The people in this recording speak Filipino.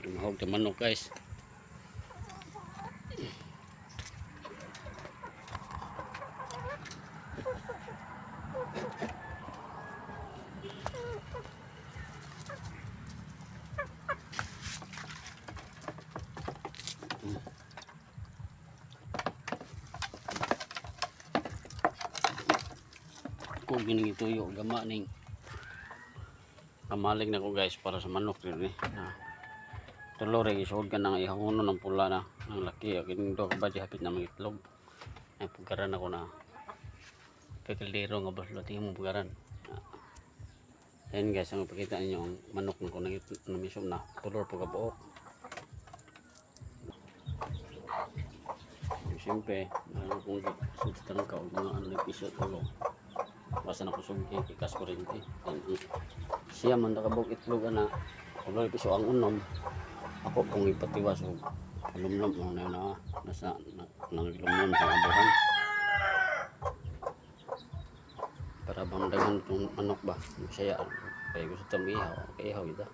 Mahog ta manok guys. Kung gining ituyo gama ning kamalig na ko guys para sa manok rin eh. Tulo rin isuod ka nang ihanguno ng pula na ang laki kining do ba hapit na mangitlog. Ay pugaran ako na kekaldero nga baslo tingin mo pugaran. Ayan guys, ang ipakita ninyo ang manok na ko namisom na tulor po kabuok. Siyempre meron kong sultan ka o mga ano nagpiso tulo. Basta na kusog kikas ko rin siya man nakabog itlog na kung piso ang unom ako kung ipatiwas o lumlom na nasa nanglumlom sa abuhan para bang dagan itong manok ba saya kaya gusto itong ihaw ito